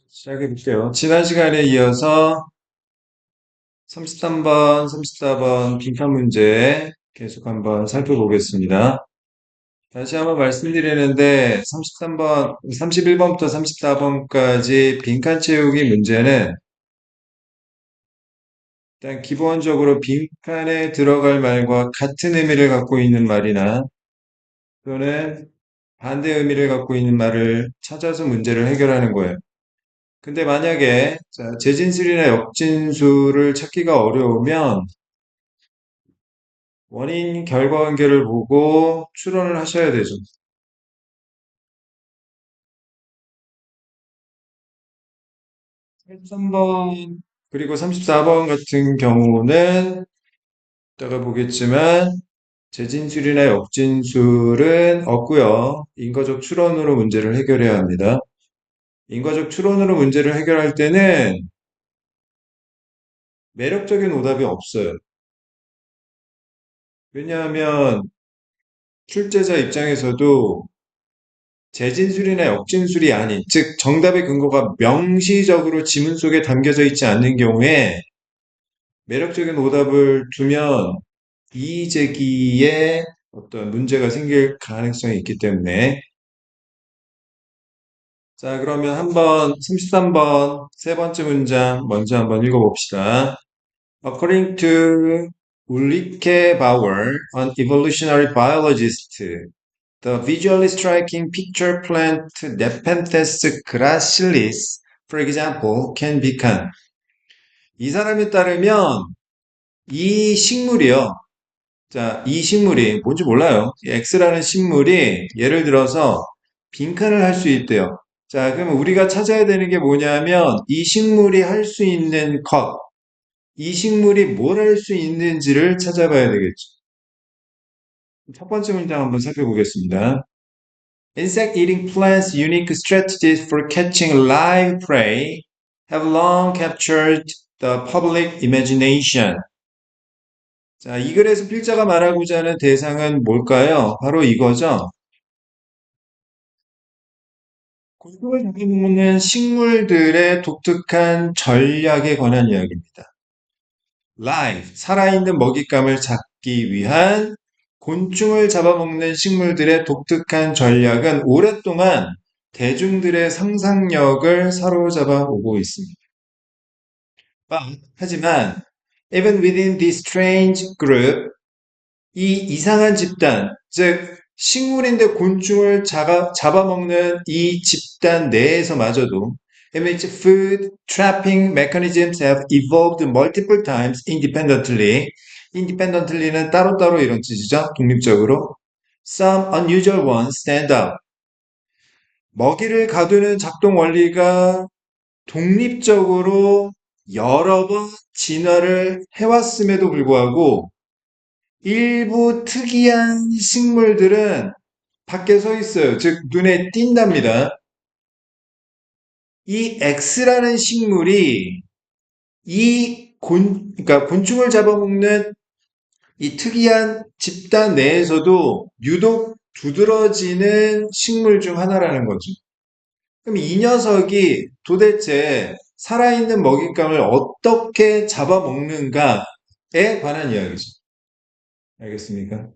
시작해 볼게요. 지난 시간에 이어서 33번, 34번 빈칸 문제 계속 한번 살펴보겠습니다. 다시 한번 말씀드리는데 33번, 31번부터 34번까지 빈칸 채우기 문제는 일단 기본적으로 빈칸에 들어갈 말과 같은 의미를 갖고 있는 말이나 또는 반대 의미를 갖고 있는 말을 찾아서 문제를 해결하는 거예요. 근데 만약에 재진술이나 역진술을 찾기가 어려우면 원인 결과 관계를 보고 추론을 하셔야 되죠. 33번 그리고 34번 같은 경우는 이따가 보겠지만 재진술이나 역진술은 없고요. 인과적 추론으로 문제를 해결해야 합니다. 인과적 추론으로 문제를 해결할 때는 매력적인 오답이 없어요. 왜냐하면 출제자 입장에서도 재진술이나 역진술이 아닌, 즉 정답의 근거가 명시적으로 지문 속에 담겨져 있지 않는 경우에 매력적인 오답을 두면 이의 제기에 어떤 문제가 생길 가능성이 있기 때문에 자 그러면 한번 33번 세 번째 문장 먼저 한번 읽어봅시다. According to Ulrike Bauer, an evolutionary biologist, the visually striking pitcher plant Nepenthes gracilis, for example, can become. 이 사람에 따르면 이 식물이요. 자, 이 식물이 뭔지 몰라요. 이 X라는 식물이 예를 들어서 빈칸을 할 수 있대요. 자, 그러면 우리가 찾아야 되는 게 뭐냐면 이 식물이 할 수 있는 것, 이 식물이 뭘 할 수 있는지를 찾아봐야 되겠죠. 첫 번째 문장 한번 살펴보겠습니다. Insect-eating plants' unique strategies for catching live prey have long captured the public imagination. 자, 이 글에서 필자가 말하고자 하는 대상은 뭘까요? 바로 이거죠. 곤충을 잡아먹는 식물들의 독특한 전략에 관한 이야기입니다. Live, 살아있는 먹잇감을 잡기 위한 곤충을 잡아먹는 식물들의 독특한 전략은 오랫동안 대중들의 상상력을 사로잡아 오고 있습니다. 하지만 even within this strange group, 이 이상한 집단, 즉 식물인데 곤충을 잡아먹는 이 집단 내에서마저도 in which food trapping mechanisms have evolved multiple times independently. independently는 따로따로 이런 뜻이죠. 독립적으로. Some unusual ones stand out. 먹이를 가두는 작동 원리가 독립적으로 여러 번 진화를 해왔음에도 불구하고 일부 특이한 식물들은 밖에 서 있어요. 즉, 눈에 띈답니다. 이 X라는 식물이 그러니까 곤충을 잡아먹는 이 특이한 집단 내에서도 유독 두드러지는 식물 중 하나라는 거죠. 그럼 이 녀석이 도대체 살아있는 먹잇감을 어떻게 잡아먹는가에 관한 이야기죠. 알겠습니까?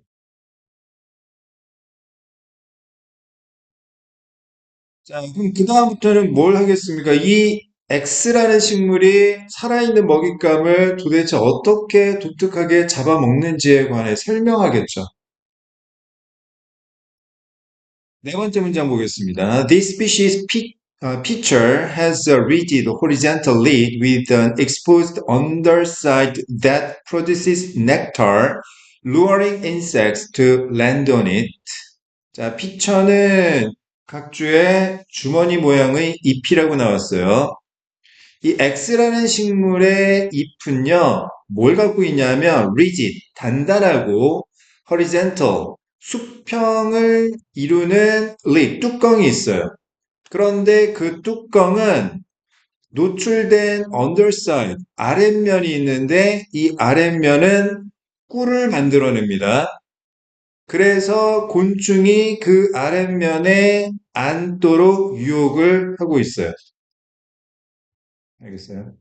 자, 그럼 그 다음부터는 뭘 하겠습니까? 이 X라는 식물이 살아있는 먹잇감을 도대체 어떻게 독특하게 잡아먹는지에 관해 설명하겠죠. 네 번째 문장 보겠습니다. This species pitcher has a rigid horizontal lid with an exposed underside that produces nectar, luring insects to land on it. 자, 피처는 각주의 주머니 모양의 잎이라고 나왔어요. 이 X라는 식물의 잎은요, 뭘 갖고 있냐면, rigid, 단단하고, horizontal, 수평을 이루는 lid, 뚜껑이 있어요. 그런데 그 뚜껑은 노출된 underside, 아랫면이 있는데, 이 아랫면은 꿀을 만들어냅니다. 그래서 곤충이 그 아랫면에 앉도록 유혹을 하고 있어요. 알겠어요.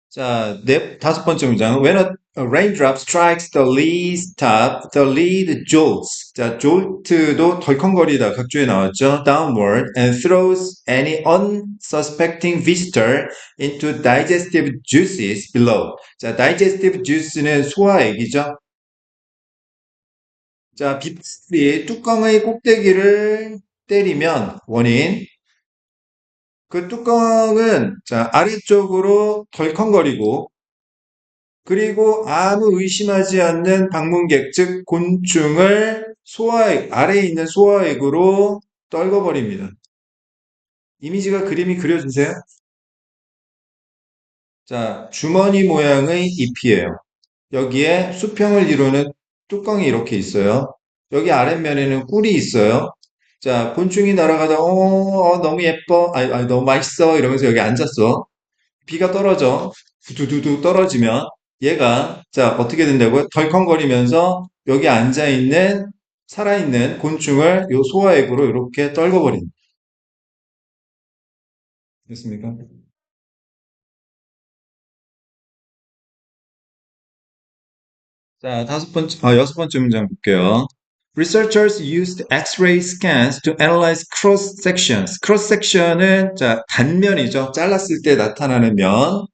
자, 다섯 번째 문장. When a raindrop strikes the leaves top, the lead jolts. 자, jolt도 덜컹거리다 각주에 나왔죠. Downward and throws any unsuspecting visitor into digestive juices below. 자, digestive juice는 소화액이죠. 자, 빗질이 뚜껑의 꼭대기를 때리면 원인. 그 뚜껑은 자, 아래쪽으로 덜컹거리고 그리고 아무 의심하지 않는 방문객, 즉 곤충을 소화액, 아래에 있는 소화액으로 떨궈버립니다. 이미지가 그림이 그려지세요? 자, 주머니 모양의 잎이에요. 여기에 수평을 이루는 뚜껑이 이렇게 있어요. 여기 아랫면에는 꿀이 있어요. 자, 곤충이 날아가다, 너무 예뻐. 너무 맛있어. 이러면서 여기 앉았어. 비가 떨어져. 두두두두 떨어지면 얘가 자 어떻게 된다고요? 덜컹거리면서 여기 앉아있는 살아있는 곤충을 요 소화액으로 이렇게 떨궈버립니다. 됐습니까? 자, 여섯 번째 문장 볼게요. Researchers used X-ray scans to analyze cross sections. cross section은 자 단면이죠. 잘랐을 때 나타나는 면.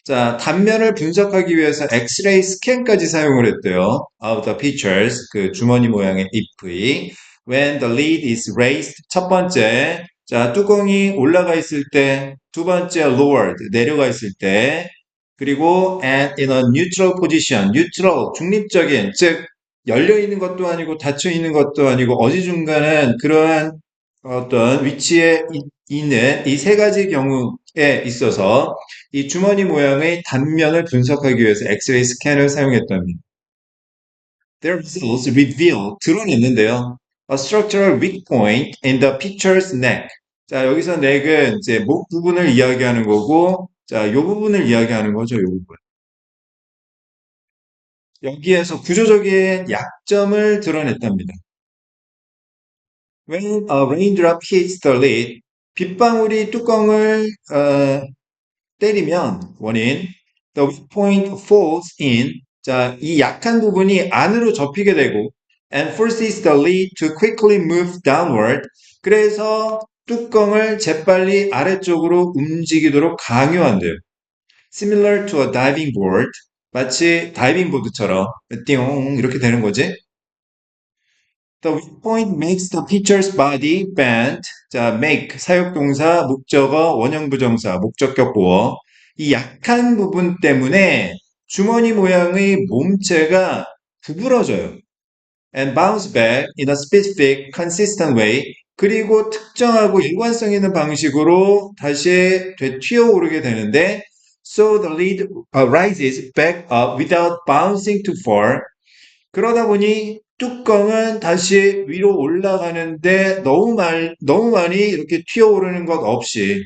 자, 단면을 분석하기 위해서 엑스레이 스캔까지 사용을 했대요. Of the pictures, 그 주머니 모양의 잎의. When the lid is raised, 첫 번째. 자, 뚜껑이 올라가 있을 때. 두 번째, lowered, 내려가 있을 때. 그리고 and in a neutral position, neutral, 중립적인, 즉, 열려 있는 것도 아니고 닫혀 있는 것도 아니고 어디중간한 그러한 어떤 위치에 있는 이 세 가지 경우에 있어서 이 주머니 모양의 단면을 분석하기 위해서 엑스레이 스캔을 사용했답니다. Their results reveal, 드러냈는데요. A structural weak point in the picture's neck. 자, 여기서 neck은 이제 목 부분을 이야기하는 거고, 자, 요 부분을 이야기하는 거죠, 요 부분. 여기에서 구조적인 약점을 드러냈답니다. When a raindrop hits the lid, 빗방울이 뚜껑을 때리면 원인 the weak point falls in 자, 이 약한 부분이 안으로 접히게 되고 and forces the lid to quickly move downward 그래서 뚜껑을 재빨리 아래쪽으로 움직이도록 강요한대요. Similar to a diving board 마치 다이빙 보드처럼 띵 이렇게 되는 거지. The weak point makes the pitcher's body bend. 자, make 사역동사, 목적어, 원형부정사, 목적격 보어. 이 약한 부분 때문에 주머니 모양의 몸체가 구부러져요. And bounce back in a specific, consistent way. 그리고 특정하고 일관성 있는 방식으로 다시 튀어오르게 되는데, so the lead rises back up without bouncing too far. 그러다 보니 뚜껑은 다시 위로 올라가는데 너무 많이 이렇게 튀어오르는 것 없이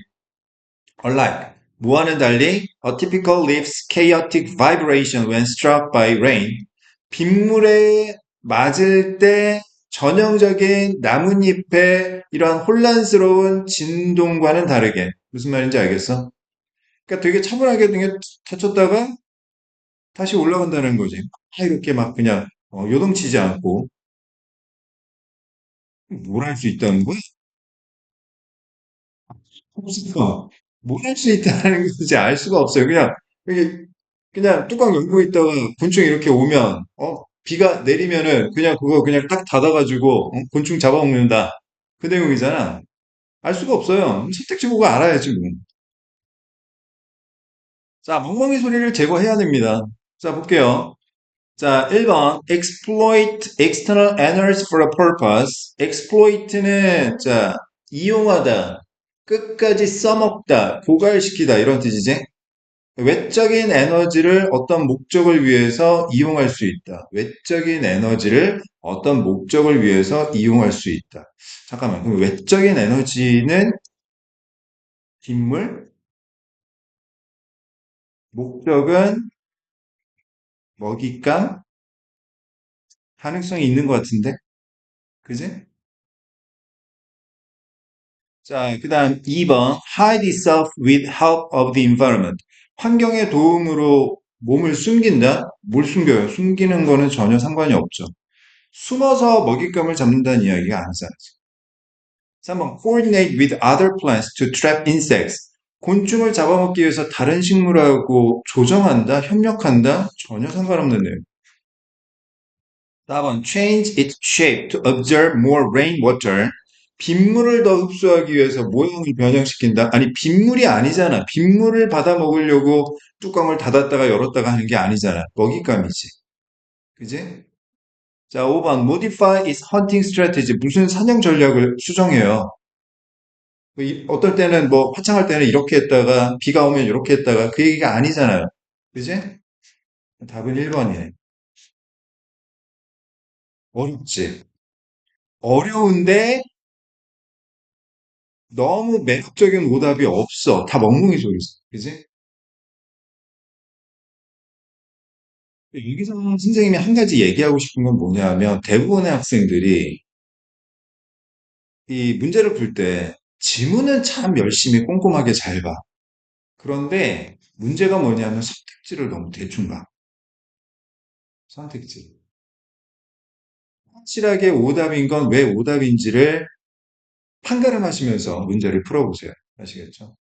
unlike 무와는 달리 a typical leaf's chaotic vibration when struck by rain 빗물에 맞을 때 전형적인 나뭇잎의 이러한 혼란스러운 진동과는 다르게 무슨 말인지 알겠어? 그러니까 되게 차분하게 등에 터쳤다가 다시 올라간다는 거지. 이렇게 막 그냥 요동치지 않고 뭘 할 수 있다는 거야? 없어. 뭘할 수 있다는 것인지 알 수가 없어요. 이게 그냥 뚜껑 열고 있다가 곤충이 이렇게 오면, 비가 내리면은 그냥 그거 그냥 딱 닫아가지고, 곤충 잡아먹는다. 그 내용이잖아. 알 수가 없어요. 선택지 보고 알아야지, 뭐. 자, 멍멍이 소리를 제거해야 됩니다. 자, 볼게요. 자, 1번 exploit external energies for a purpose. exploit는 자, 이용하다, 끝까지 써먹다, 고갈시키다 이런 뜻이지. 외적인 에너지를 어떤 목적을 위해서 이용할 수 있다. 외적인 에너지를 어떤 목적을 위해서 이용할 수 있다. 잠깐만, 그럼 외적인 에너지는 빗물, 목적은 먹잇감, 가능성이 있는 것 같은데? 그지? 자, 그 다음 2번. Hide itself with help of the environment. 환경의 도움으로 몸을 숨긴다? 뭘 숨겨요? 숨기는 거는 전혀 상관이 없죠. 숨어서 먹잇감을 잡는다는 이야기가 아니잖아요. 3번. Coordinate with other plants to trap insects. 곤충을 잡아먹기 위해서 다른 식물하고 조정한다? 협력한다? 전혀 상관없는 내용. 4번. Change its shape to absorb more rainwater. 빗물을 더 흡수하기 위해서 모양을 변형시킨다? 아니, 빗물이 아니잖아. 빗물을 받아 먹으려고 뚜껑을 닫았다가 열었다가 하는 게 아니잖아. 먹잇감이지. 그지? 자, 5번. Modify its hunting strategy. 무슨 사냥 전략을 수정해요. 어떨 때는 뭐 화창할 때는 이렇게 했다가 비가 오면 이렇게 했다가 그 얘기가 아니잖아요. 그지? 답은 1번이에요. 어렵지. 어려운데 너무 매력적인 오답이 없어. 다 멍멍이 소리지. 그지? 여기서 선생님이 한 가지 얘기하고 싶은 건 뭐냐면 대부분의 학생들이 이 문제를 풀 때 지문은 참 열심히 꼼꼼하게 잘 봐. 그런데 문제가 뭐냐면 선택지를 너무 대충 봐. 선택지. 확실하게 오답인 건 왜 오답인지를 판가름하시면서 문제를 풀어보세요. 아시겠죠?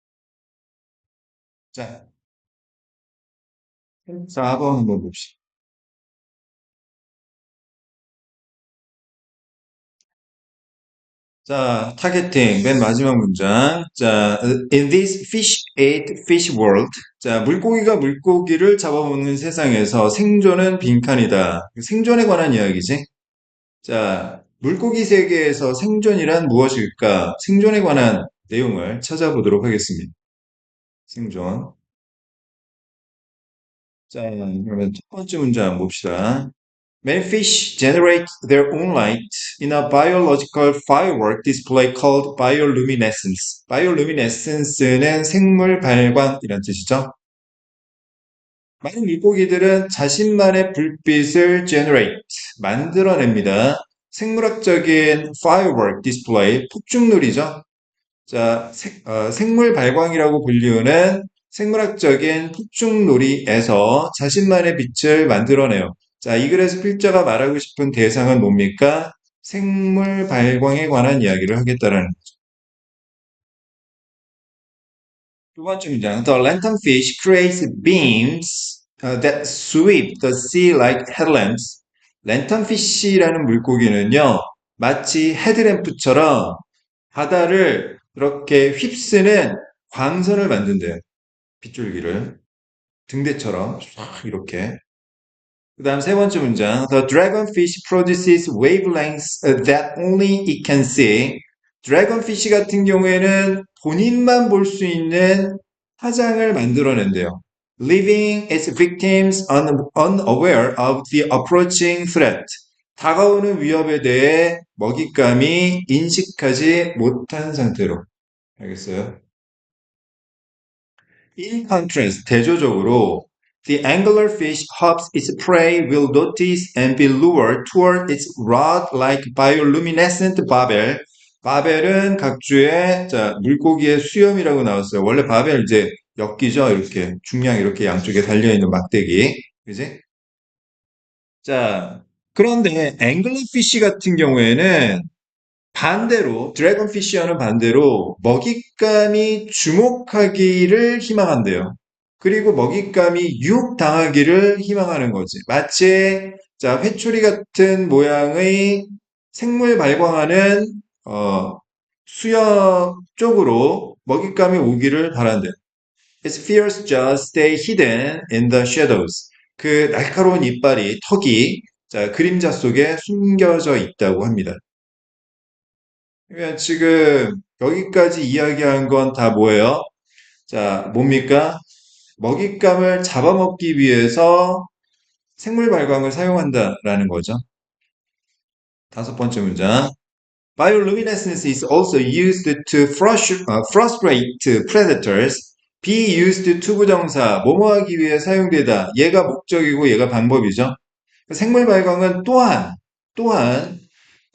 자, 4번 한번 봅시다. 자, 타겟팅, 맨 마지막 문장. 자, in this fish ate fish world. 자, 물고기가 물고기를 잡아먹는 세상에서 생존은 빈칸이다. 생존에 관한 이야기지. 자, 물고기 세계에서 생존이란 무엇일까? 생존에 관한 내용을 찾아보도록 하겠습니다. 생존. 자, 그러면 첫 번째 문제 한번 봅시다. Many fish generate their own light in a biological firework display called bioluminescence. bioluminescence는 생물 발광이란 뜻이죠. 많은 물고기들은 자신만의 불빛을 generate, 만들어냅니다. 생물학적인 firework display, 폭죽놀이죠. 자, 생물 발광이라고 불리우는 생물학적인 폭죽놀이에서 자신만의 빛을 만들어내요. 자, 이 글에서 필자가 말하고 싶은 대상은 뭡니까? 생물 발광에 관한 이야기를 하겠다라는 두 번째 문장. The lanternfish creates beams that sweep the sea like headlamps. 랜턴피쉬라는 물고기는요, 마치 헤드램프처럼 바다를 이렇게 휩쓰는 광선을 만든대요. 빗줄기를. 등대처럼 쫙 이렇게. 그 다음 세 번째 문장. The dragonfish produces wavelengths that only it can see. dragonfish 같은 경우에는 본인만 볼 수 있는 화장을 만들어낸대요. Leaving its victims unaware of the approaching threat. 다가오는 위협에 대해 먹잇감이 인식하지 못한 상태로. 알겠어요? In contrast, 대조적으로, the anglerfish hopes its prey will notice and be lured toward its rod-like bioluminescent barbel. 바벨은 각주의 자, 물고기의 수염이라고 나왔어요. 원래 바벨 이제 엮이죠. 이렇게 중량 이렇게 양쪽에 달려있는 막대기. 그지? 자, 그런데 앵글러피쉬 같은 경우에는 반대로 드래곤피쉬와는 반대로 먹잇감이 주목하기를 희망한대요. 그리고 먹잇감이 유혹당하기를 희망하는 거지. 마치 자 회초리 같은 모양의 생물 발광하는 수염 쪽으로 먹잇감이 오기를 바란대. Its fierce jaws stay hidden in the shadows. 그 날카로운 이빨이 턱이 자 그림자 속에 숨겨져 있다고 합니다. 그러면 지금 여기까지 이야기한 건 다 뭐예요? 자, 뭡니까? 먹잇감을 잡아먹기 위해서 생물 발광을 사용한다라는 거죠. 다섯 번째 문장. Bioluminescence is also used to frustrate predators. be used to 부정사, 뭐뭐 하기 위해 사용되다. 얘가 목적이고 얘가 방법이죠. 생물 발광은 또한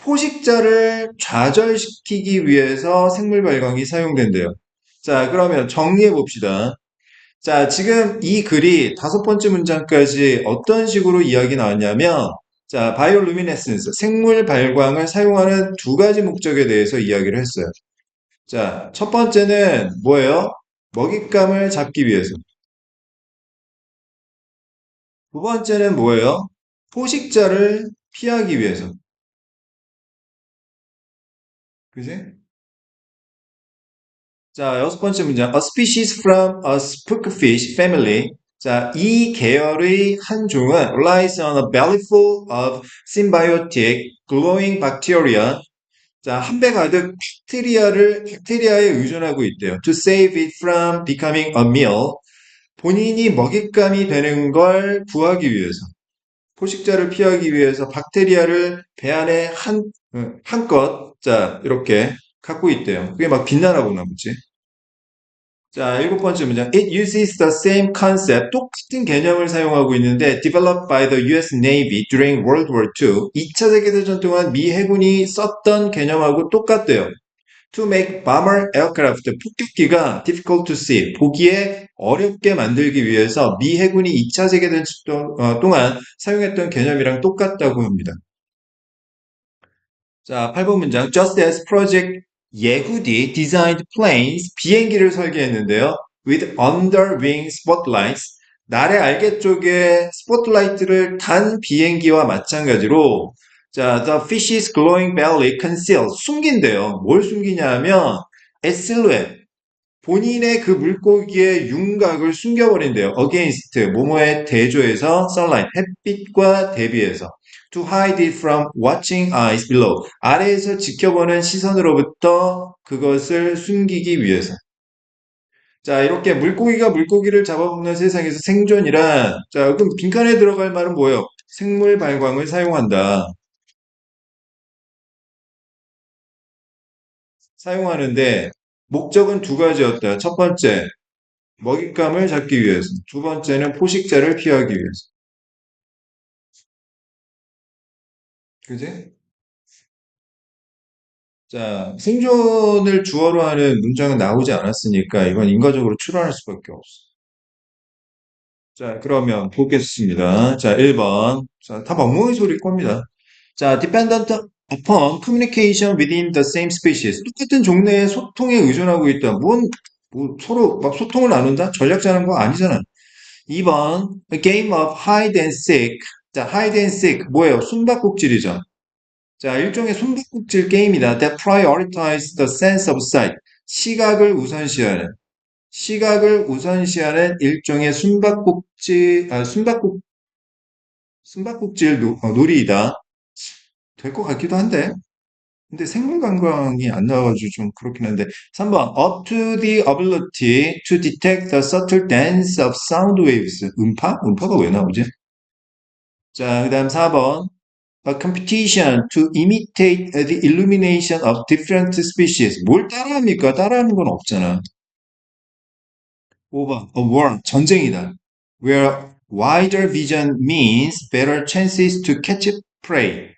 포식자를 좌절시키기 위해서 생물 발광이 사용된대요. 자, 그러면 정리해 봅시다. 자, 지금 이 글이 다섯 번째 문장까지 어떤 식으로 이야기 나왔냐면, 자, 바이올루미네센스, 생물 발광을 사용하는 두 가지 목적에 대해서 이야기를 했어요. 자, 첫 번째는 뭐예요? 먹잇감을 잡기 위해서. 두 번째는 뭐예요? 포식자를 피하기 위해서. 그지? 자, 여섯 번째 문장. A species from a spookfish family. 자, 이 계열의 한 종은 relies on a belly full of symbiotic glowing bacteria. 자, 한 배 가득 박테리아에 의존하고 있대요. To save it from becoming a meal. 본인이 먹잇감이 되는 걸 구하기 위해서. 포식자를 피하기 위해서 박테리아를 배 안에 한껏, 자, 이렇게 갖고 있대요. 그게 막 빛나나 보지. 자, 일곱 번째 문장. It uses the same concept. 똑같은 개념을 사용하고 있는데, developed by the US Navy during World War II. 2차 세계대전 동안 미 해군이 썼던 개념하고 똑같대요. To make bomber aircraft. 폭격기가 difficult to see. 보기에 어렵게 만들기 위해서 미 해군이 2차 세계대전 동안 사용했던 개념이랑 똑같다고 합니다. 자, 8번 문장. Just as Project 예후디 designed planes, 비행기를 설계했는데요. With underwing spotlights, 날의 알개 쪽에 스포트라이트를 단 비행기와 마찬가지로 자, the fish's glowing belly conceals, 숨긴대요. 뭘 숨기냐 하면 a silhouette, 본인의 그 물고기의 윤곽을 숨겨버린대요. against, 뭐뭐에 대조해서 sunlight, 햇빛과 대비해서 to hide it from watching eyes below, 아래에서 지켜보는 시선으로부터 그것을 숨기기 위해서. 자, 이렇게 물고기가 물고기를 잡아먹는 세상에서 생존이란, 자, 그럼 빈칸에 들어갈 말은 뭐예요? 생물 발광을 사용한다. 사용하는데 목적은 두 가지였다. 첫 번째, 먹잇감을 잡기 위해서. 두 번째는 포식자를 피하기 위해서. 그지? 자, 생존을 주어로 하는 문장은 나오지 않았으니까 이건 인과적으로 추론할 수밖에 없어. 자, 그러면 보겠습니다. 자, 1번. 자, 다 멍멍이 소리일 겁니다. 자, dependent upon communication within the same species. 똑같은 종類의 소통에 의존하고 있다. 뭐 서로 막 소통을 나눈다? 전략 짜는 거 아니잖아. 2번, a game of hide and seek. 자, hide and seek. 뭐예요? 숨바꼭질이죠. 자, 일종의 숨바꼭질 게임이다. That prioritize the sense of sight. 시각을 우선시하는. 시각을 우선시하는 일종의 숨바꼭질 놀이이다. 될 것 같기도 한데. 근데 생물 관광이 안 나와가지고 좀 그렇긴 한데. 3번. Up to the ability to detect the subtle dance of sound waves. 음파? 음파가 왜 나오지? 자, 그 다음 4번. A competition to imitate the illumination of different species. 뭘 따라합니까? 따라하는 건 없잖아. 5번. A war. 전쟁이다. Where wider vision means better chances to catch prey.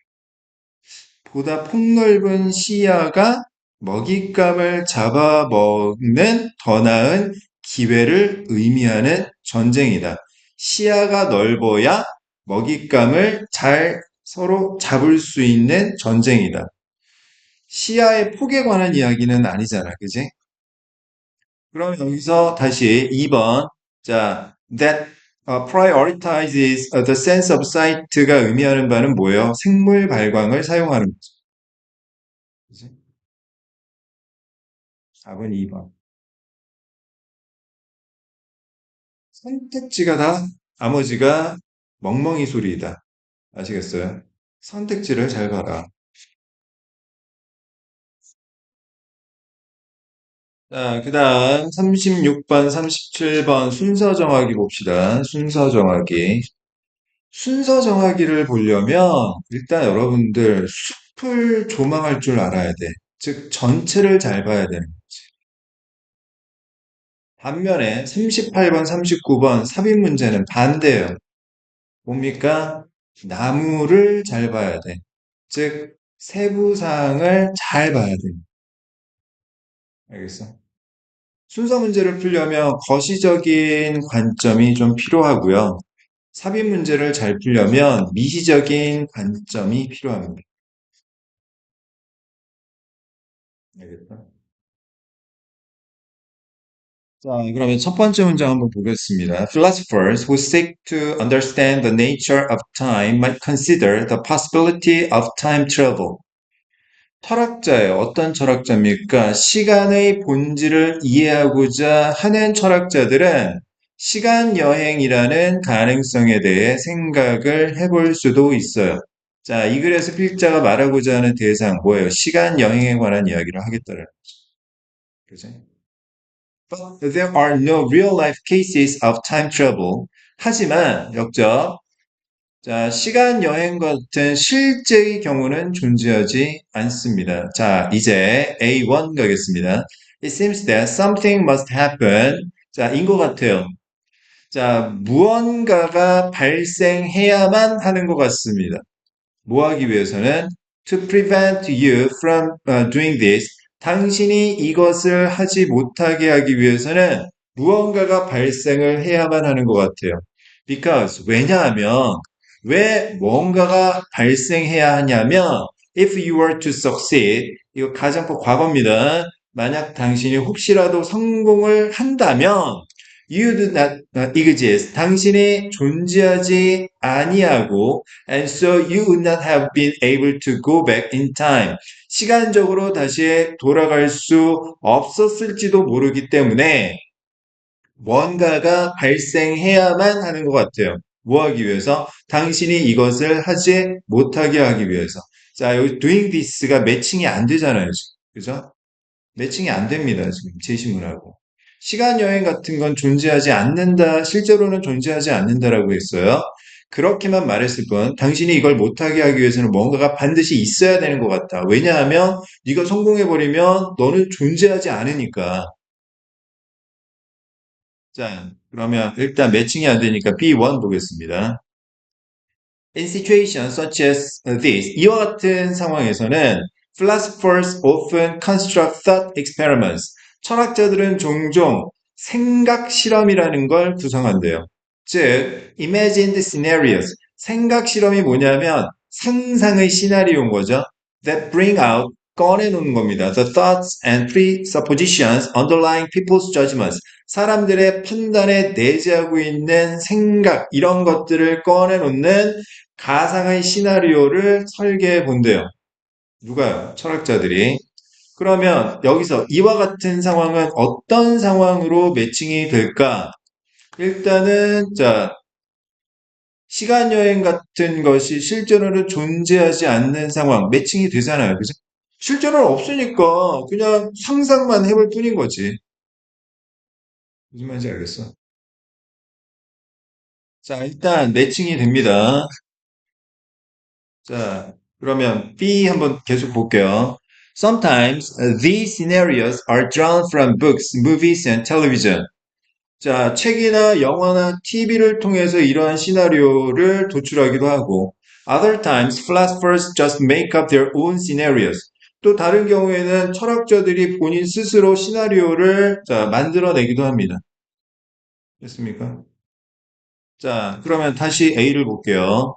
보다 폭넓은 시야가 먹잇감을 잡아먹는 더 나은 기회를 의미하는 전쟁이다. 시야가 넓어야 먹잇감을 잘 서로 잡을 수 있는 전쟁이다. 시야의 폭에 관한 이야기는 아니잖아, 그지? 그럼 여기서 다시 2번. 자, that prioritizes the sense of sight가 의미하는 바는 뭐예요? 생물 발광을 사용하는 거죠. 그지? 4번, 2번. 선택지가 다 나머지가 멍멍이 소리이다. 아시겠어요? 선택지를 잘 봐라. 자, 그 다음 36번, 37번 순서 정하기 봅시다. 순서 정하기. 순서 정하기를 보려면 일단 여러분들 숲을 조망할 줄 알아야 돼. 즉, 전체를 잘 봐야 되는 거지. 반면에 38번, 39번 삽입 문제는 반대예요. 뭡니까? 나무를 잘 봐야 돼. 즉, 세부 사항을 잘 봐야 돼. 알겠어? 순서 문제를 풀려면 거시적인 관점이 좀 필요하고요. 삽입 문제를 잘 풀려면 미시적인 관점이 필요합니다. 알겠다. 자, 그러면 첫 번째 문장 한번 보겠습니다. Philosophers who seek to understand the nature of time might consider the possibility of time travel. 철학자예요. 어떤 철학자입니까? 시간의 본질을 이해하고자 하는 철학자들은 시간 여행이라는 가능성에 대해 생각을 해볼 수도 있어요. 자, 이 글에서 필자가 말하고자 하는 대상 뭐예요? 시간 여행에 관한 이야기를 하겠다는 거죠. 그죠? But there are no real life cases of time travel. 하지만 역적 자, 시간 여행 같은 실제의 경우는 존재하지 않습니다. 자, 이제 A1 가겠습니다. It seems that something must happen. 자, 인 것 같아요. 자, 무언가가 발생해야만 하는 것 같습니다. 뭐 하기 위해서는 to prevent you from doing this. 당신이 이것을 하지 못하게 하기 위해서는 무언가가 발생을 해야만 하는 것 같아요. Because 왜냐하면 왜 뭔가가 발생해야 하냐면 if you were to succeed 이거 가정법 과거입니다. 만약 당신이 혹시라도 성공을 한다면 you do not exist. 당신이 존재하지 아니하고 and so you would not have been able to go back in time. 시간적으로 다시 돌아갈 수 없었을지도 모르기 때문에 뭔가가 발생해야만 하는 것 같아요. 뭐 하기 위해서? 당신이 이것을 하지 못하게 하기 위해서. 자, 여기 doing this가 매칭이 안 되잖아요, 지금. 그죠? 매칭이 안 됩니다, 지금. 제시문하고. 시간 여행 같은 건 존재하지 않는다, 실제로는 존재하지 않는다라고 했어요. 그렇게만 말했을 뿐, 당신이 이걸 못하게 하기 위해서는 뭔가가 반드시 있어야 되는 것 같다. 왜냐하면, 네가 성공해버리면 너는 존재하지 않으니까. 자, 그러면 일단 매칭이 안 되니까 B1 보겠습니다. In situations such as this, 이와 같은 상황에서는 philosophers often construct thought experiments. 철학자들은 종종 생각 실험이라는 걸 구성한대요. 즉, imagined scenarios. 생각 실험이 뭐냐면 상상의 시나리오인 거죠. That bring out 꺼내놓는 겁니다. The thoughts and presuppositions underlying people's judgments. 사람들의 판단에 내재하고 있는 생각, 이런 것들을 꺼내놓는 가상의 시나리오를 설계해 본대요. 누가요? 철학자들이. 그러면 여기서 이와 같은 상황은 어떤 상황으로 매칭이 될까? 일단은, 자, 시간여행 같은 것이 실제로는 존재하지 않는 상황, 매칭이 되잖아요. 그죠? 실제로는 없으니까 그냥 상상만 해볼 뿐인 거지. 무슨 말인지 알겠어? 자, 일단 매칭이 됩니다. 자, 그러면 B 한번 계속 볼게요. Sometimes these scenarios are drawn from books, movies, and television. 자, 책이나 영화나 TV를 통해서 이러한 시나리오를 도출하기도 하고, other times philosophers just make up their own scenarios. 또 다른 경우에는 철학자들이 본인 스스로 시나리오를 자, 만들어내기도 합니다. 됐습니까? 자, 그러면 다시 A를 볼게요.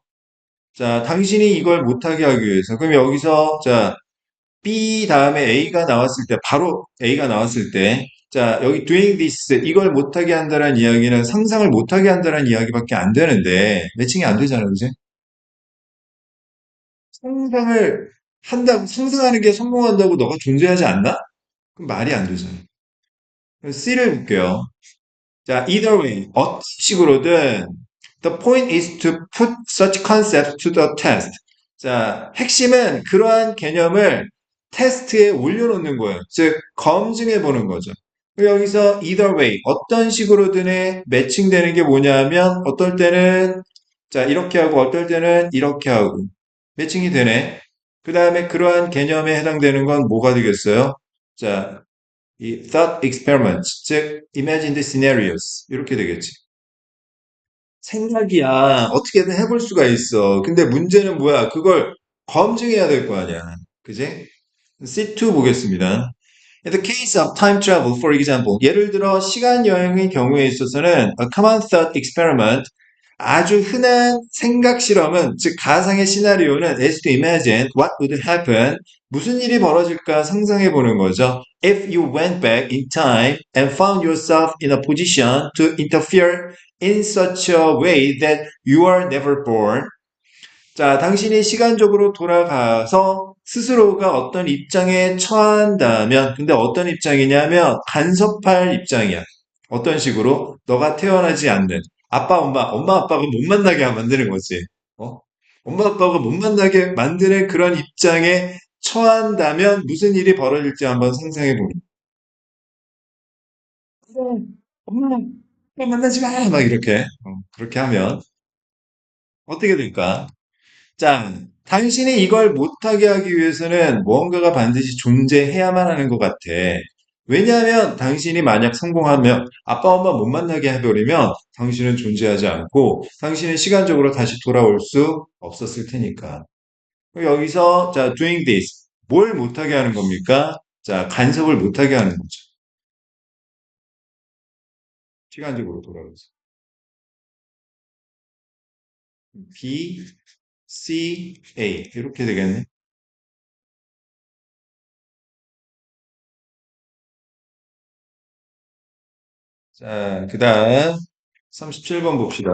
자, 당신이 이걸 못하게 하기 위해서. 그럼 여기서, 자, B 다음에 A가 나왔을 때, 바로 A가 나왔을 때, 자, 여기 doing this, 이걸 못하게 한다는 이야기는 상상을 못하게 한다는 이야기밖에 안 되는데, 매칭이 안 되잖아요, 그지? 상상을 한다고, 상상하는 게 성공한다고 너가 존재하지 않나? 그럼 말이 안 되잖아요. C를 볼게요. 자, either way, 어떤 식으로든 the point is to put such concept to the test. 자, 핵심은 그러한 개념을 테스트에 올려놓는 거예요. 즉, 검증해 보는 거죠. 여기서 either way, 어떤 식으로든에 매칭되는 게 뭐냐면 어떨 때는 자, 이렇게 하고 어떨 때는 이렇게 하고 매칭이 되네. 그 다음에 그러한 개념에 해당되는 건 뭐가 되겠어요? 자, 이 thought experiments, 즉 imagined scenarios 이렇게 되겠지. 생각이야 어떻게든 해볼 수가 있어. 근데 문제는 뭐야? 그걸 검증해야 될 거 아니야. 그지? C2 보겠습니다. In the case of time travel, for example, 예를 들어 시간 여행의 경우에 있어서는 a common thought experiment, 아주 흔한 생각 실험은, 즉 가상의 시나리오는 is to imagine what would happen, 무슨 일이 벌어질까 상상해 보는 거죠. If you went back in time and found yourself in a position to interfere in such a way that you are never born, 자, 당신이 시간적으로 돌아가서 스스로가 어떤 입장에 처한다면, 근데 어떤 입장이냐면 간섭할 입장이야. 어떤 식으로? 너가 태어나지 않는 엄마 아빠가 못 만나게 만드는 거지. 어? 엄마 아빠가 못 만나게 만드는 그런 입장에 처한다면 무슨 일이 벌어질지 한번 상상해 보는. 엄마, 엄마 만나지 마! 막 이렇게. 그렇게 하면 어떻게 될까? 자, 당신이 이걸 못하게 하기 위해서는 무언가가 반드시 존재해야만 하는 것 같아. 왜냐하면 당신이 만약 성공하면 아빠 엄마 못 만나게 해버리면 당신은 존재하지 않고 당신은 시간적으로 다시 돌아올 수 없었을 테니까. 여기서 자, doing this. 뭘 못하게 하는 겁니까? 자, 간섭을 못하게 하는 거죠. 시간적으로 돌아오면서. B, C, A. 이렇게 되겠네. 자, 그 다음 37번 봅시다.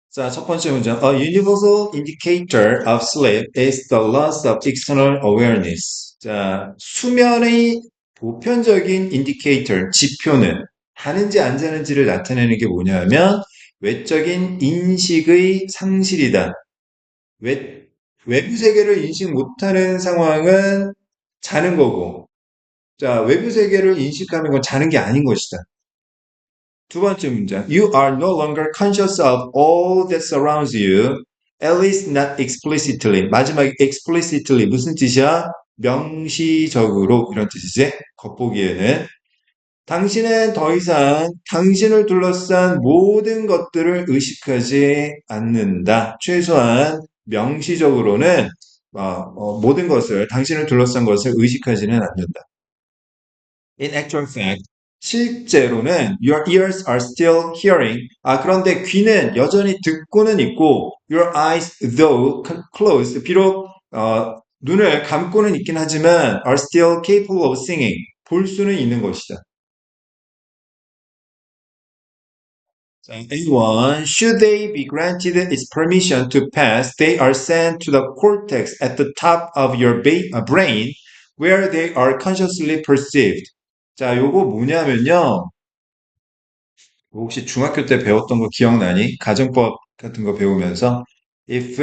자, 첫 번째 문장. A universal indicator of sleep is the loss of external awareness. 자, 수면의 보편적인 indicator, 지표는 자는지 안 자는지를 나타내는 게 뭐냐면 외적인 인식의 상실이다. 외, 외부 세계를 인식 못하는 상황은 자는 거고, 자, 외부 세계를 인식하는 건 자는 게 아닌 것이다. 두 번째 문장. You are no longer conscious of all that surrounds you, at least not explicitly. 마지막에 explicitly 무슨 뜻이야? 명시적으로 이런 뜻이지? 겉보기에는. 당신은 더 이상 당신을 둘러싼 모든 것들을 의식하지 않는다. 최소한 명시적으로는 모든 것을, 당신을 둘러싼 것을 의식하지는 않는다. In actual fact, 실제로는 your ears are still hearing. 그런데 귀는 여전히 듣고는 있고 your eyes though closed. 비록 눈을 감고는 있긴 하지만 are still capable of singing. 볼 수는 있는 것이다. 자, A1. Should they be granted its permission to pass, they are sent to the cortex at the top of your brain where they are consciously perceived. 자, 요거 뭐냐면요. 혹시 중학교 때 배웠던 거 기억나니? 가정법 같은 거 배우면서 if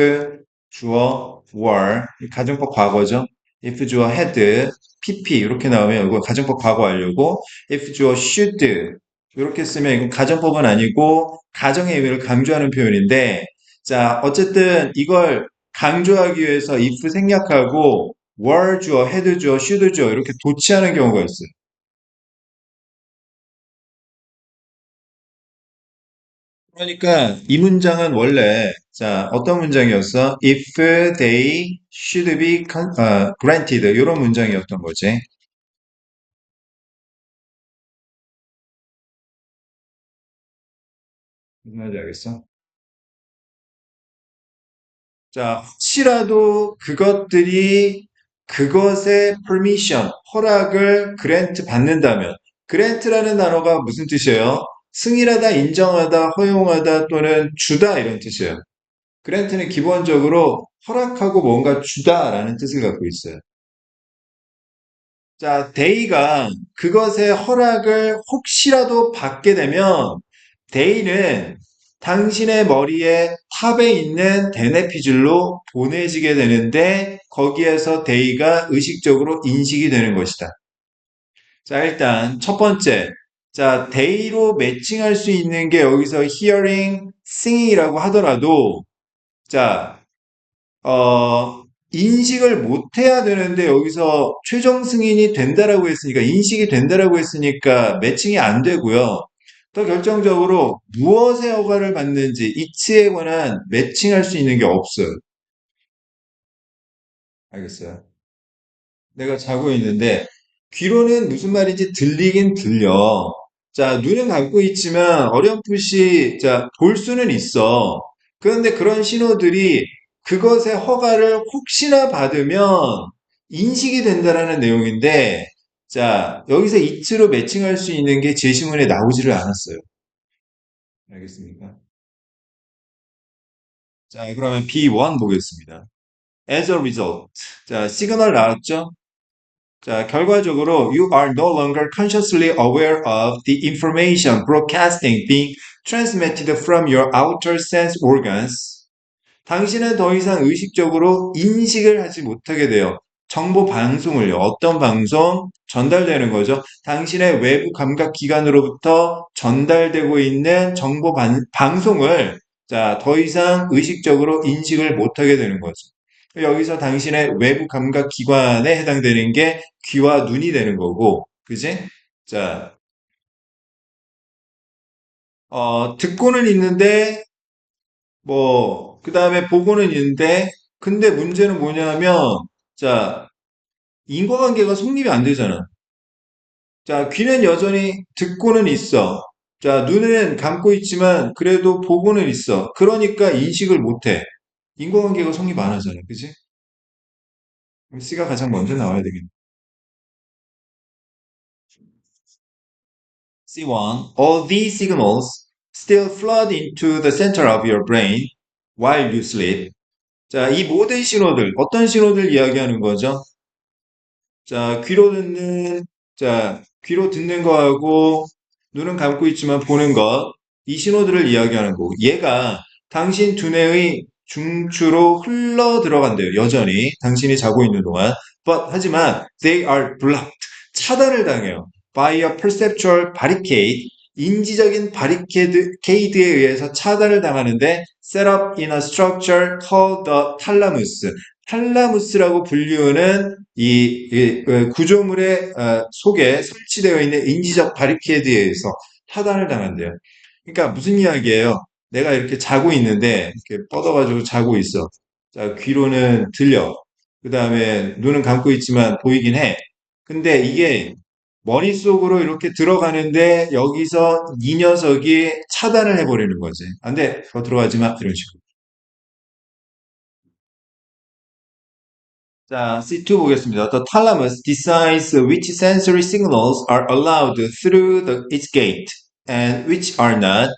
주어 were 가정법 과거죠. if 주어 had pp 이렇게 나오면 이거 가정법 과거 하려고 if 주어 should 이렇게 쓰면 이건 가정법은 아니고 가정의 의미를 강조하는 표현인데 자 어쨌든 이걸 강조하기 위해서 if 생략하고 were 주어 had 주어 should 주어 이렇게 도치하는 경우가 있어요. 그러니까 이 문장은 원래 자 어떤 문장이었어? If they should be granted 이런 문장이었던 거지. 무슨 말인지 알겠어? 자 혹시라도 그것들이 그것의 permission 허락을 grant 받는다면 grant라는 단어가 무슨 뜻이에요? 승인하다, 인정하다, 허용하다 또는 주다 이런 뜻이에요. grant는 기본적으로 허락하고 뭔가 주다라는 뜻을 갖고 있어요. 자, 데이가 그것의 허락을 혹시라도 받게 되면 데이는 당신의 머리에 탑에 있는 대뇌피질로 보내지게 되는데 거기에서 데이가 의식적으로 인식이 되는 것이다. 자, 일단 첫 번째. 자, 데이로 매칭할 수 있는 게 여기서 hearing, singing이라고 하더라도 자, 인식을 못 해야 되는데 여기서 최종 승인이 된다라고 했으니까 인식이 된다라고 했으니까 매칭이 안 되고요. 더 결정적으로 무엇의 허가를 받는지 이치에 관한 매칭할 수 있는 게 없어요. 알겠어요? 내가 자고 있는데 귀로는 무슨 말인지 들리긴 들려. 자, 눈은 감고 있지만 어렴풋이 자, 볼 수는 있어. 그런데 그런 신호들이 그것의 허가를 혹시나 받으면 인식이 된다라는 내용인데 자, 여기서 이치로 매칭할 수 있는 게 제시문에 나오지를 않았어요. 알겠습니까? 자, 그러면 B1 보겠습니다. As a result. 자, 시그널 나왔죠? 자, 결과적으로 you are no longer consciously aware of the information broadcasting being transmitted from your outer sense organs. 당신은 더 이상 의식적으로 인식을 하지 못하게 돼요. 정보 방송을요. 어떤 방송? 전달되는 거죠. 당신의 외부 감각 기관으로부터 전달되고 있는 정보 방송을 자, 더 이상 의식적으로 인식을 못하게 되는 거죠. 여기서 당신의 외부 감각 기관에 해당되는 게 귀와 눈이 되는 거고, 그지? 자, 듣고는 있는데, 그 다음에 보고는 있는데, 근데 문제는 뭐냐면, 자, 인과관계가 성립이 안 되잖아. 자, 귀는 여전히 듣고는 있어. 자, 눈은 감고 있지만, 그래도 보고는 있어. 그러니까 인식을 못 해. 인과관계가 성립 안 하잖아. 그지? 그럼 C가 가장 먼저 나와야 되겠네. C1. All these signals still flood into the center of your brain while you sleep. 자, 이 모든 신호들, 어떤 신호들 이야기하는 거죠? 자, 귀로 듣는 거하고 눈은 감고 있지만 보는 것, 이 신호들을 이야기하는 거고, 얘가 당신 두뇌의 중추로 흘러 들어간대요. 여전히 당신이 자고 있는 동안. 하지만 they are blocked. 차단을 당해요. by a perceptual barricade. 인지적인 바리케이드에 의해서 차단을 당하는데 set up in a structure called the thalamus. 탈라무스라고 불리우는 이 구조물의 속에 설치되어 있는 인지적 바리케이드에 의해서 타단을 당한대요. 그러니까 무슨 이야기예요? 내가 이렇게 자고 있는데 이렇게 뻗어가지고 자고 있어. 자, 귀로는 들려. 그 다음에 눈은 감고 있지만 보이긴 해. 근데 이게 머릿속으로 이렇게 들어가는데 여기서 이 녀석이 차단을 해버리는 거지. 안 돼. 더 들어가지 마. 이런 식으로. 자, C2 보겠습니다. The thalamus decides which sensory signals are allowed through its gate and which are not.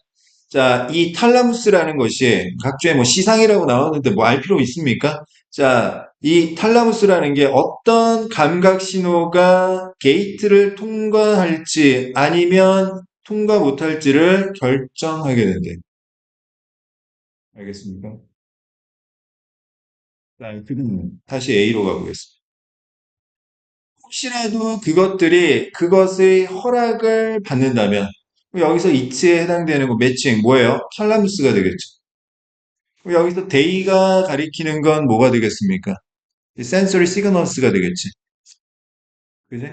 자, 이 탈라무스라는 것이 각주에 뭐 시상이라고 나오는데 뭐 알 필요 있습니까? 자, 이 탈라무스라는 게 어떤 감각 신호가 게이트를 통과할지 아니면 통과 못할지를 결정하게 된대. 알겠습니까? 자, 그럼 다시 A로 가보겠습니다. 혹시라도 그것들이 그것의 허락을 받는다면 여기서 이치에 해당되는 거 매칭 뭐예요? 샬라무스가 되겠죠. 여기서 데이가 가리키는 건 뭐가 되겠습니까? 센서리 시그널스가 되겠지. 그지?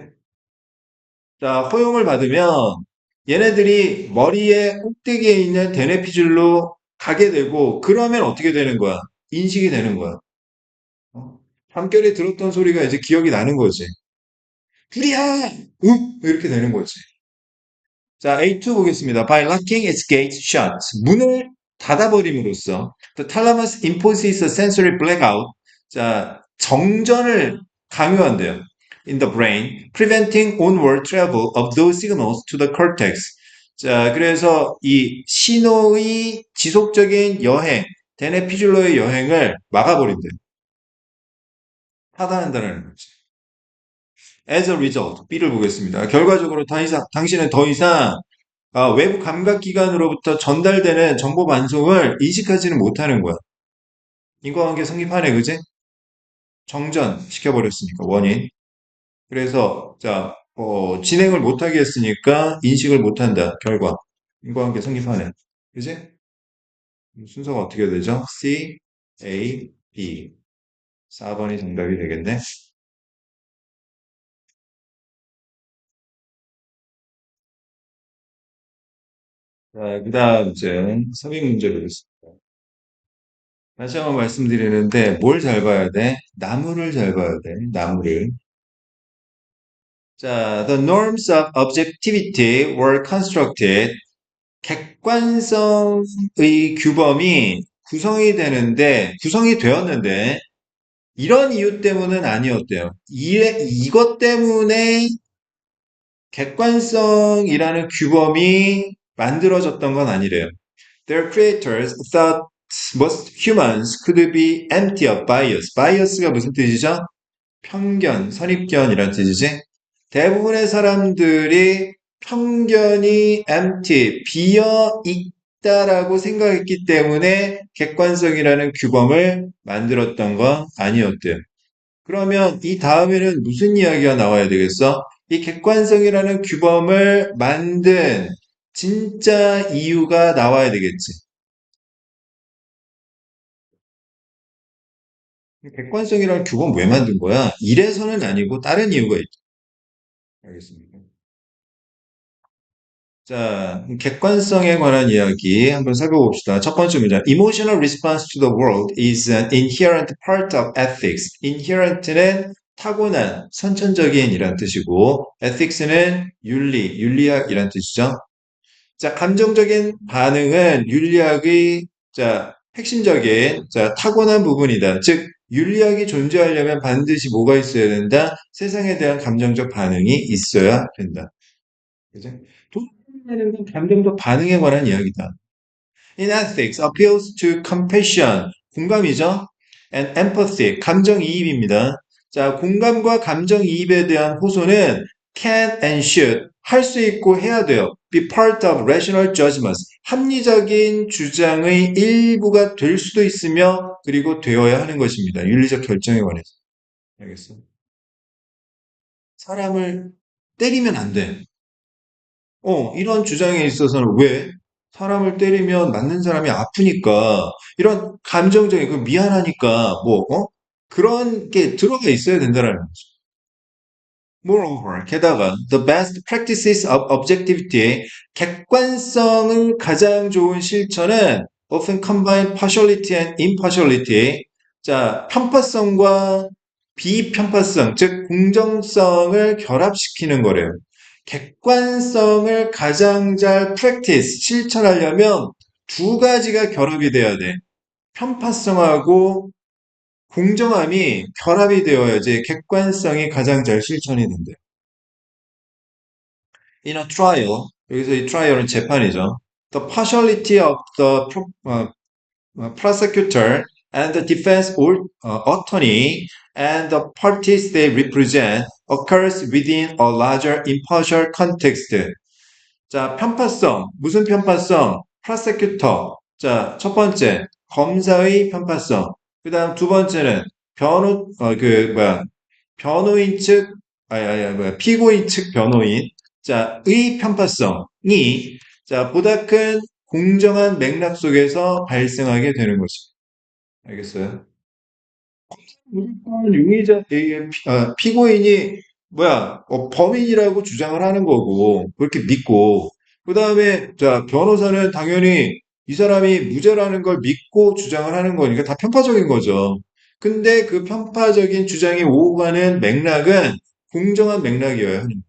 자, 허용을 받으면 얘네들이 머리의 꼭대기에 있는 대뇌피줄로 가게 되고 그러면 어떻게 되는 거야? 인식이 되는 거야. 어? 밤결에 들었던 소리가 이제 기억이 나는 거지. 불이야! 응? 이렇게 되는 거지. 자, A2 보겠습니다. By locking its gate shut. 문을 닫아버림으로써 the thalamus imposes a sensory blackout. 자, 정전을 강요한대요. In the brain, preventing onward travel of those signals to the cortex. 자, 그래서 이 신호의 지속적인 여행, 대뇌피줄로의 여행을 막아버린대요. 하단한다는 거지. As a result, B를 보겠습니다. 결과적으로 당신은 더 이상 외부 감각기관으로부터 전달되는 정보 반송을 인식하지는 못하는 거야. 인과관계 성립하네, 그지? 정전 시켜버렸으니까, 원인. 그래서, 자, 진행을 못하게 했으니까 인식을 못한다, 결과. 인과관계 성립하네. 그지? 순서가 어떻게 되죠? C, A, B. 4번이 정답이 되겠네. 자, 그 다음 이제 섭입 문제 보겠습니다. 다시 한번 말씀드리는데 뭘 잘 봐야 돼? 나무를 잘 봐야 돼. 나무를. 자, the norms of objectivity were constructed. 객관성의 규범이 구성이 되었는데 이런 이유 때문은 아니었대요. 이것 때문에 객관성이라는 규범이 만들어졌던 건 아니래요. Their creators thought most humans could be empty of bias. bias가 무슨 뜻이죠? 편견, 선입견이란 뜻이지. 대부분의 사람들이 편견이 empty, 비어 있다라고 생각했기 때문에 객관성이라는 규범을 만들었던 건 아니었대요. 그러면 이 다음에는 무슨 이야기가 나와야 되겠어? 이 객관성이라는 규범을 만든 진짜 이유가 나와야 되겠지. 객관성이라는 규범 왜 만든 거야? 이래서는 아니고 다른 이유가 있죠. 알겠습니다. 자, 객관성에 관한 이야기 한번 살펴봅시다. 첫 번째 문제. Emotional response to the world is an inherent part of ethics. inherent는 타고난, 선천적인이란 뜻이고, ethics는 윤리학이란 뜻이죠. 자, 감정적인 반응은 윤리학의 타고난 부분이다. 즉, 윤리학이 존재하려면 반드시 뭐가 있어야 된다? 세상에 대한 감정적 반응이 있어야 된다. 그죠? 도덕이라는 건 감정적 반응에 관한 이야기다. In ethics, appeals to compassion, 공감이죠? And empathy, 감정이입입니다. 자, 공감과 감정이입에 대한 호소는 can and should, 할 수 있고 해야 돼요. Be part of rational judgments, 합리적인 주장의 일부가 될 수도 있으며, 그리고 되어야 하는 것입니다. 윤리적 결정에 관해서. 알겠어? 사람을 때리면 안 돼. 이런 주장에 있어서는 왜? 사람을 때리면 맞는 사람이 아프니까, 이런 감정적인, 미안하니까, 그런 게 들어가 있어야 된다는 거죠. Moreover, 게다가, the best practices of objectivity, 객관성을 가장 좋은 실천은 often combine partiality and impartiality. 자, 편파성과 비편파성, 즉, 공정성을 결합시키는 거래요. 객관성을 가장 잘 practice, 실천하려면 두 가지가 결합이 돼야 돼. 편파성하고 공정함이 결합이 되어야지 객관성이 가장 잘 실천이 된대. In a trial, 여기서 이 trial은 재판이죠. The partiality of the prosecutor and the defense attorney and the parties they represent occurs within a larger impartial context. 자, 편파성. 무슨 편파성? prosecutor. 자, 첫 번째, 검사의 편파성. 그 다음 두 번째는 변호인 측, 피고인 측 변호인. 자, 의 편파성이, 자, 보다 큰 공정한 맥락 속에서 발생하게 되는 거죠. 알겠어요? 무조건 피고인이 범인이라고 주장을 하는 거고 그렇게 믿고 그 다음에 자 변호사는 당연히 이 사람이 무죄라는 걸 믿고 주장을 하는 거니까 다 편파적인 거죠. 근데 그 편파적인 주장이 오고 가는 맥락은 공정한 맥락이어야 하는 거죠.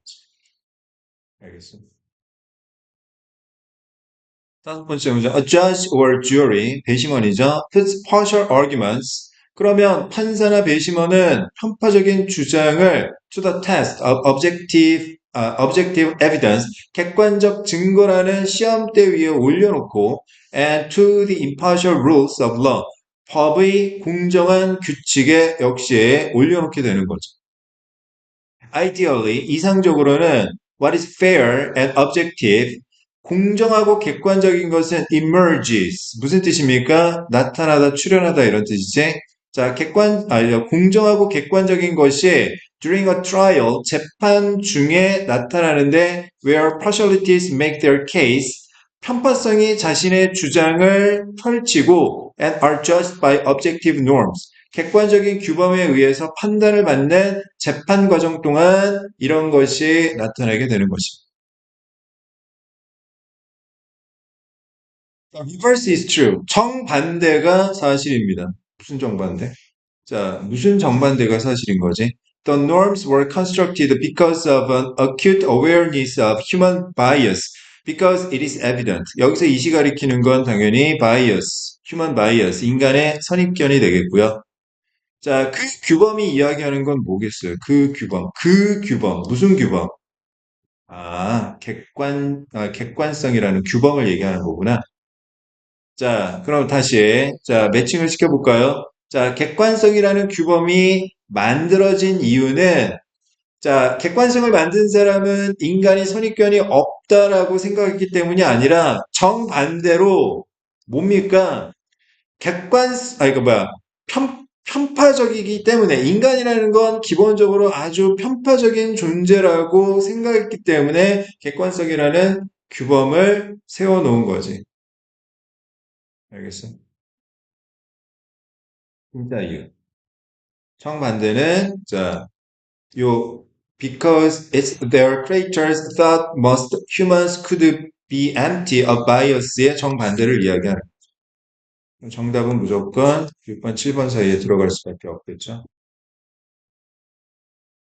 알겠습니다. 다섯 번째 문제. A judge or jury, 배심원이죠. puts partial arguments. 그러면 판사나 배심원은 편파적인 주장을 to the test of objective evidence, 객관적 증거라는 시험대 위에 올려놓고 and to the impartial rules of law, 법의 공정한 규칙에 역시에 올려놓게 되는 거죠. Ideally, 이상적으로는 what is fair and objective, 공정하고 객관적인 것은 emerges. 무슨 뜻입니까? 나타나다, 출현하다 이런 뜻이지. 자, 공정하고 객관적인 것이 during a trial, 재판 중에 나타나는데 where partialities make their case, 편파성이 자신의 주장을 펼치고 and are judged by objective norms. 객관적인 규범에 의해서 판단을 받는 재판 과정 동안 이런 것이 나타나게 되는 것입니다. The reverse is true. 정반대가 사실입니다. 무슨 정반대? 자, 무슨 정반대가 사실인 거지? The norms were constructed because of an acute awareness of human bias. Because it is evident. 여기서 이시 가리키는 건 당연히 bias, human bias, 인간의 선입견이 되겠고요. 자, 그 규범이 이야기하는 건 뭐겠어요? 그 규범, 그 규범, 무슨 규범? 객관성이라는 규범을 얘기하는 거구나. 자, 그럼 다시, 자, 매칭을 시켜볼까요? 자, 객관성이라는 규범이 만들어진 이유는, 자, 객관성을 만든 사람은 인간이 선입견이 없다라고 생각했기 때문이 아니라, 정반대로, 뭡니까? 이거 뭐야, 편파적이기 때문에, 인간이라는 건 기본적으로 아주 편파적인 존재라고 생각했기 때문에, 객관성이라는 규범을 세워놓은 거지. 알겠어? 진짜 이유. 정반대는 자, 요 because it's their creators thought most humans could be empty of bias의 정반대를 이야기하는 정답은 무조건 6번, 7번 사이에 들어갈 수밖에 없겠죠.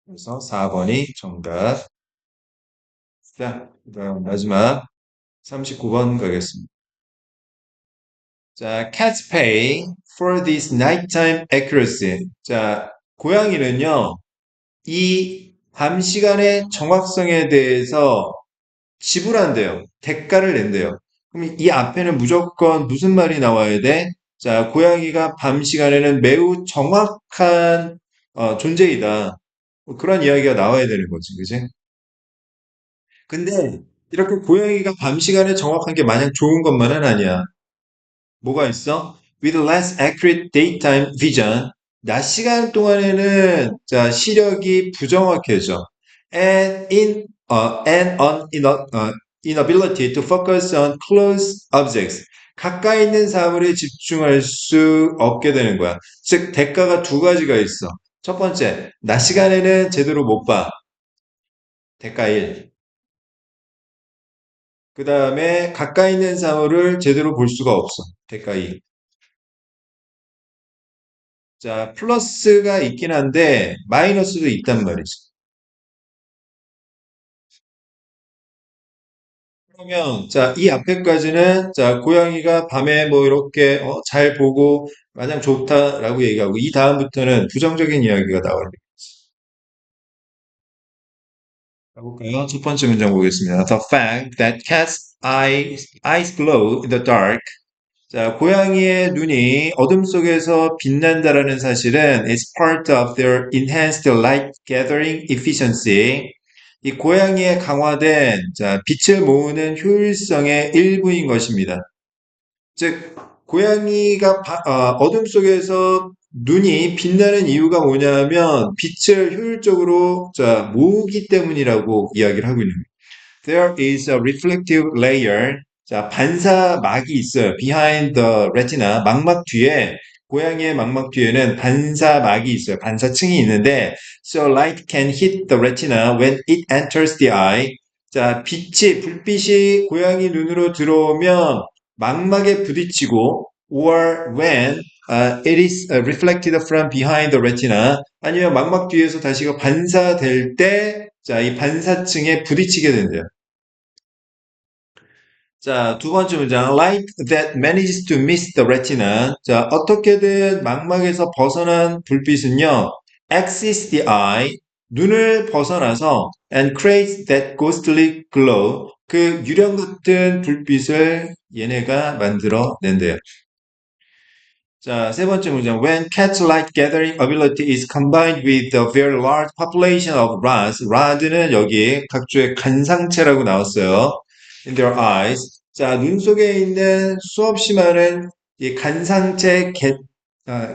그래서 4번이 정답. 자, 그다음 마지막 39번 가겠습니다. 자, cats pay for this nighttime accuracy. 자, 고양이는요, 이 밤 시간의 정확성에 대해서 지불한대요. 대가를 낸대요. 그럼 이 앞에는 무조건 무슨 말이 나와야 돼? 자, 고양이가 밤 시간에는 매우 정확한 존재이다. 뭐 그런 이야기가 나와야 되는 거지, 그지? 근데 이렇게 고양이가 밤 시간에 정확한 게 마냥 좋은 것만은 아니야. 뭐가 있어? With less accurate daytime vision. 낮 시간 동안에는 자, 시력이 부정확해져. And inability to focus on close objects. 가까이 있는 사물에 집중할 수 없게 되는 거야. 즉, 대가가 두 가지가 있어. 첫 번째, 낮 시간에는 제대로 못 봐. 대가 1. 그 다음에 가까이 있는 사물을 제대로 볼 수가 없어. 대가 2. 자, 플러스가 있긴 한데 마이너스도 있단 말이지. 그러면 자, 이 앞에까지는 자, 고양이가 밤에 뭐 이렇게 잘 보고 마냥 좋다라고 얘기하고 이 다음부터는 부정적인 이야기가 나와요. 가볼까요? 첫 번째 문장 보겠습니다. The fact that eyes glow in the dark. 자, 고양이의 눈이 어둠 속에서 빛난다라는 사실은 is part of their enhanced light gathering efficiency. 이 고양이의 강화된 자, 빛을 모으는 효율성의 일부인 것입니다. 즉, 고양이가 어둠 속에서 눈이 빛나는 이유가 뭐냐면 빛을 효율적으로 자, 모으기 때문이라고 이야기를 하고 있는 거예요. There is a reflective layer. 자, 반사막이 있어요. Behind the retina. 망막 뒤에, 고양이의 망막 뒤에는 반사막이 있어요. 반사층이 있는데, so light can hit the retina when it enters the eye. 자, 불빛이 고양이 눈으로 들어오면 망막에 부딪히고, or when it is reflected from behind the retina. 아니면 망막 뒤에서 다시가 반사될 때, 자, 이 반사층에 부딪히게 된대요. 자, 두 번째 문장. Light that manages to miss the retina. 자, 어떻게든 망막에서 벗어난 불빛은요, exits the eye, 눈을 벗어나서 and creates that ghostly glow. 그 유령 같은 불빛을 얘네가 만들어 낸대요. 자, 세 번째 문장. When cat's light gathering ability is combined with the very large population of rods. rod는 여기 각주의 간상체라고 나왔어요. In their eyes. 자, 눈 속에 있는 수없이 많은 이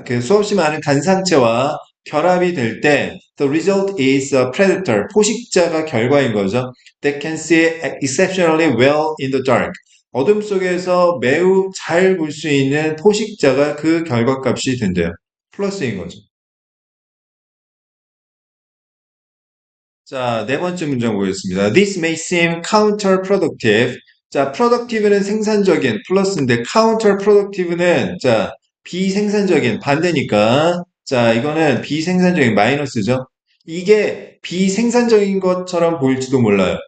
그 수없이 많은 간상체와 결합이 될 때, the result is a predator. 포식자가 결과인 거죠. That can see exceptionally well in the dark. 어둠 속에서 매우 잘 볼 수 있는 포식자가 그 결과값이 된대요. 플러스인 거죠. 자, 네 번째 문장 보겠습니다. This may seem counterproductive. 자, productive는 생산적인 플러스인데 counter productive는 자, 비생산적인 반대니까 자, 이거는 비생산적인 마이너스죠. 이게 비생산적인 것처럼 보일지도 몰라요.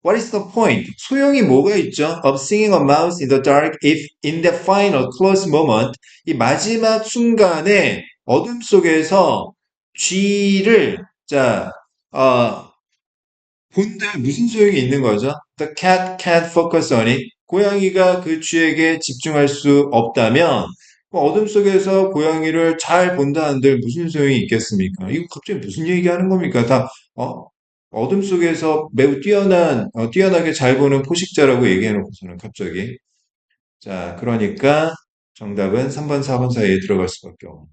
What is the point? 소용이 뭐가 있죠? Of singing a mouse in the dark if in the final close moment 이 마지막 순간에 어둠 속에서 쥐를 자, 어, 본들 무슨 소용이 있는 거죠? The cat can't focus on it. 고양이가 그 쥐에게 집중할 수 없다면 뭐 어둠 속에서 고양이를 잘 본다 한들 무슨 소용이 있겠습니까? 이거 갑자기 무슨 얘기하는 겁니까? 다 어둠 속에서 매우 뛰어나게 잘 보는 포식자라고 얘기해놓고서는 갑자기 자 그러니까 정답은 3번, 4번 사이에 들어갈 수밖에 없는.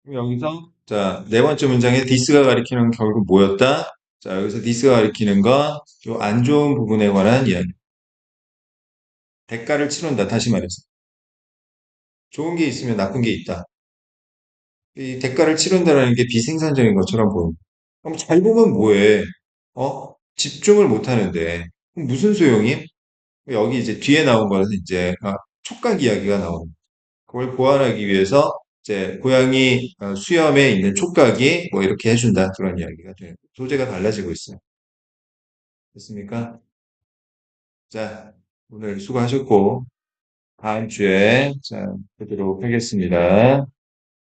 그럼 여기서 자, 네 번째 문장에 디스가 가리키는 결국 뭐였다? 자, 여기서 디스가 가리키는 건 요 안 좋은 부분에 관한 이야기. 대가를 치른다. 다시 말해서. 좋은 게 있으면 나쁜 게 있다. 이 대가를 치른다는 게 비생산적인 것처럼 보인다. 그럼 잘 보면 뭐해? 집중을 못 하는데. 그럼 무슨 소용이? 여기 이제 뒤에 나온 거는 이제 촉각 이야기가 나오는 그걸 보완하기 위해서 이제 고양이 수염에 있는 촉각이 뭐 이렇게 해준다 그런 이야기가 돼요. 소재가 달라지고 있어요. 됐습니까? 자, 오늘 수고하셨고 다음 주에 자 뵙도록 하겠습니다.